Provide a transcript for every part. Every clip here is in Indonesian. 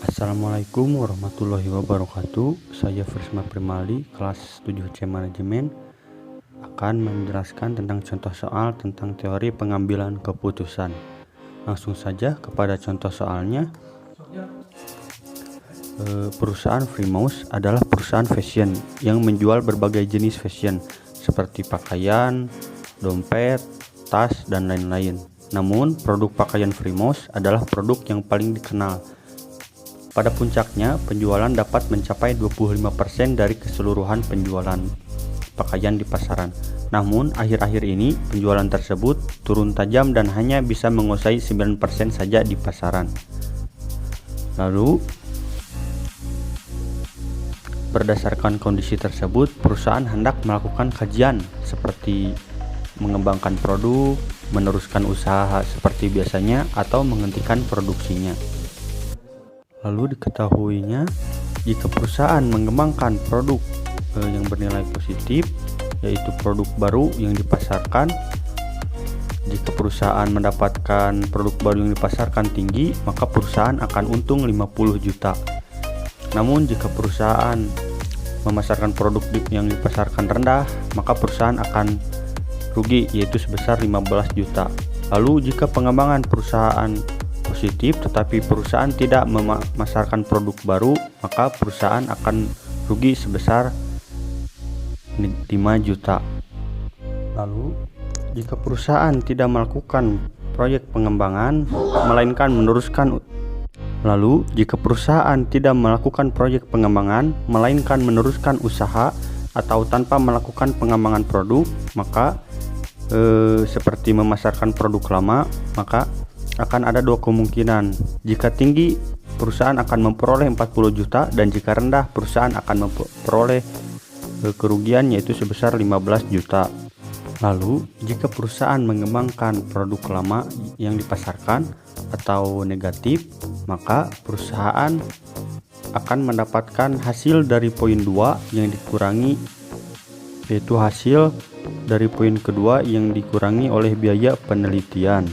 Assalamualaikum warahmatullahi wabarakatuh. Saya Frisma Primali, kelas 7C Manajemen, akan menjelaskan tentang contoh soal tentang teori pengambilan keputusan. Langsung saja kepada contoh soalnya. Perusahaan Freemous adalah perusahaan fashion yang menjual berbagai jenis fashion seperti pakaian, dompet, tas, dan lain-lain. Namun, produk pakaian Freemous adalah produk yang paling dikenal. Pada puncaknya, penjualan dapat mencapai 25% dari keseluruhan penjualan pakaian di pasaran. Namun, akhir-akhir ini penjualan tersebut turun tajam dan hanya bisa menguasai 9% saja di pasaran. Lalu, berdasarkan kondisi tersebut, perusahaan hendak melakukan kajian seperti mengembangkan produk, meneruskan usaha seperti biasanya, atau menghentikan produksinya. Lalu diketahuinya, jika perusahaan mengembangkan produk yang bernilai positif, yaitu produk baru yang dipasarkan, jika perusahaan mendapatkan produk baru yang dipasarkan tinggi, maka perusahaan akan untung 50 juta. Namun jika perusahaan memasarkan produk yang dipasarkan rendah, maka perusahaan akan rugi, yaitu sebesar 15 juta. Lalu jika pengembangan perusahaan positif tetapi perusahaan tidak memasarkan produk baru, maka perusahaan akan rugi sebesar 5 juta. Lalu jika perusahaan tidak melakukan proyek pengembangan melainkan meneruskan usaha atau tanpa melakukan pengembangan produk, maka seperti memasarkan produk lama, maka akan ada dua kemungkinan. Jika tinggi, perusahaan akan memperoleh 40 juta, dan jika rendah, perusahaan akan memperoleh kerugian yaitu sebesar 15 juta. Lalu, jika perusahaan mengembangkan produk lama yang dipasarkan atau negatif, maka perusahaan akan mendapatkan hasil dari poin 2 yang dikurangi, yaitu hasil dari poin kedua yang dikurangi oleh biaya penelitian.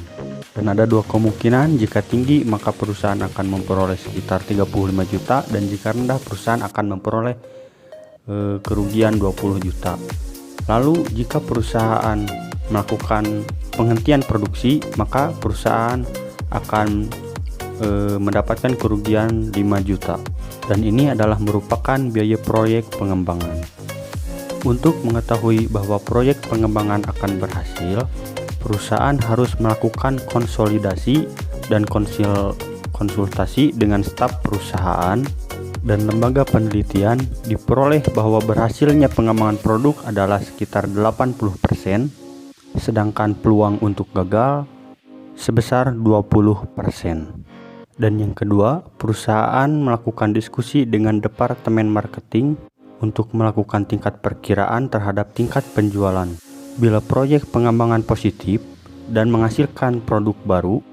Dan ada dua kemungkinan, jika tinggi maka perusahaan akan memperoleh sekitar 35 juta, dan jika rendah perusahaan akan memperoleh kerugian 20 juta. Lalu jika perusahaan melakukan penghentian produksi, maka perusahaan akan mendapatkan kerugian 5 juta. Dan ini adalah merupakan biaya proyek pengembangan. Untuk mengetahui bahwa proyek pengembangan akan berhasil, perusahaan harus melakukan konsolidasi dan konsultasi dengan staf perusahaan dan lembaga penelitian. Diperoleh bahwa berhasilnya pengembangan produk adalah sekitar 80%, sedangkan peluang untuk gagal sebesar 20%. Dan yang kedua, perusahaan melakukan diskusi dengan departemen marketing untuk melakukan tingkat perkiraan terhadap tingkat penjualan. Bila proyek pengembangan positif dan menghasilkan produk baru,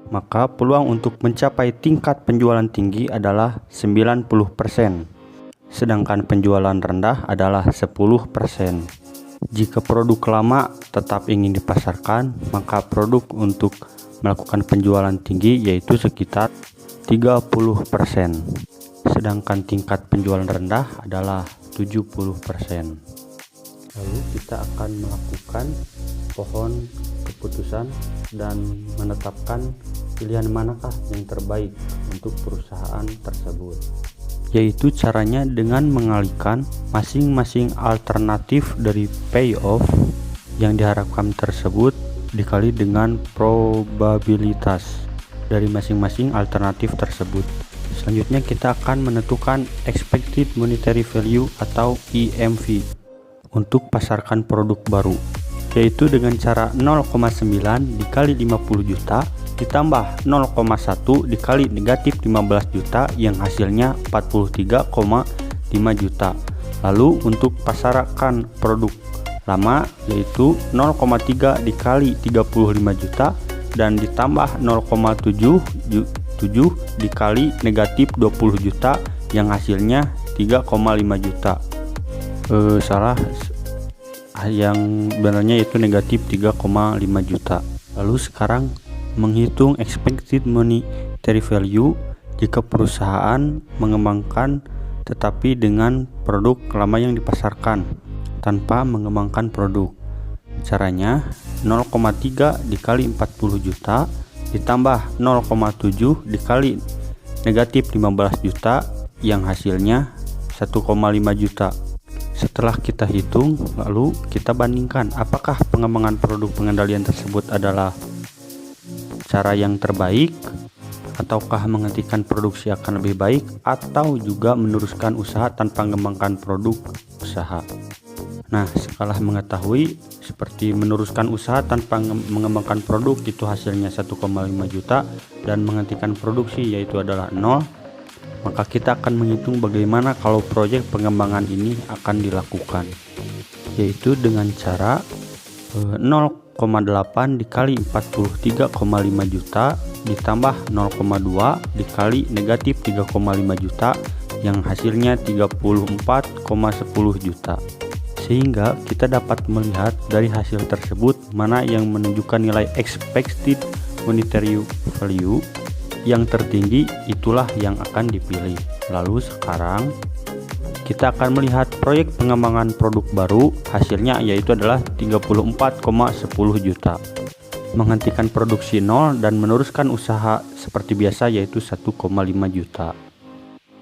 maka peluang untuk mencapai tingkat penjualan tinggi adalah 90%, sedangkan penjualan rendah adalah 10%. Jika produk lama tetap ingin dipasarkan, maka produk untuk melakukan penjualan tinggi yaitu sekitar 30%, sedangkan tingkat penjualan rendah adalah 70%. Lalu kita akan melakukan pohon keputusan dan menetapkan pilihan manakah yang terbaik untuk perusahaan tersebut. Yaitu caranya dengan mengalihkan masing-masing alternatif dari payoff yang diharapkan tersebut dikali dengan probabilitas dari masing-masing alternatif tersebut. Selanjutnya kita akan menentukan expected monetary value atau EMV untuk pasarkan produk baru, yaitu dengan cara 0,9 dikali 50 juta ditambah 0,1 dikali negatif 15 juta yang hasilnya 43,5 juta. Lalu untuk pasarkan produk lama yaitu 0,3 dikali 35 juta dan ditambah 0,7 dikali negatif 20 juta yang hasilnya 3,5 juta. Yang benarnya yaitu negatif 3,5 juta. Lalu sekarang menghitung expected monetary value jika perusahaan mengembangkan tetapi dengan produk lama yang dipasarkan tanpa mengembangkan produk. Caranya 0,3 dikali 40 juta ditambah 0,7 dikali negatif 15 juta yang hasilnya 1,5 juta. Setelah kita hitung, lalu kita bandingkan apakah pengembangan produk pengendalian tersebut adalah cara yang terbaik, ataukah menghentikan produksi akan lebih baik, atau juga meneruskan usaha tanpa mengembangkan produk usaha. Nah, setelah mengetahui seperti meneruskan usaha tanpa mengembangkan produk itu hasilnya 1,5 juta dan menghentikan produksi yaitu adalah 0, maka kita akan menghitung bagaimana kalau proyek pengembangan ini akan dilakukan, yaitu dengan cara 0,8 dikali 43,5 juta ditambah 0,2 dikali negatif 3,5 juta yang hasilnya 34,10 juta. Sehingga kita dapat melihat dari hasil tersebut mana yang menunjukkan nilai expected monetary value yang tertinggi, itulah yang akan dipilih. Lalu sekarang kita akan melihat proyek pengembangan produk baru, hasilnya yaitu adalah 34,10 juta. Menghentikan produksi 0 dan meneruskan usaha seperti biasa yaitu 1,5 juta.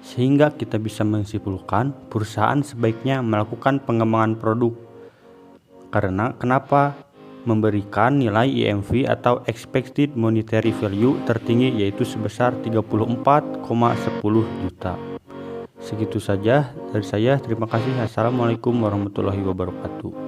Sehingga kita bisa menyimpulkan perusahaan sebaiknya melakukan pengembangan produk. Karena kenapa? Memberikan nilai EMV atau expected monetary value tertinggi yaitu sebesar 34,10 juta. Segitu saja dari saya. Terima kasih. Assalamualaikum warahmatullahi wabarakatuh.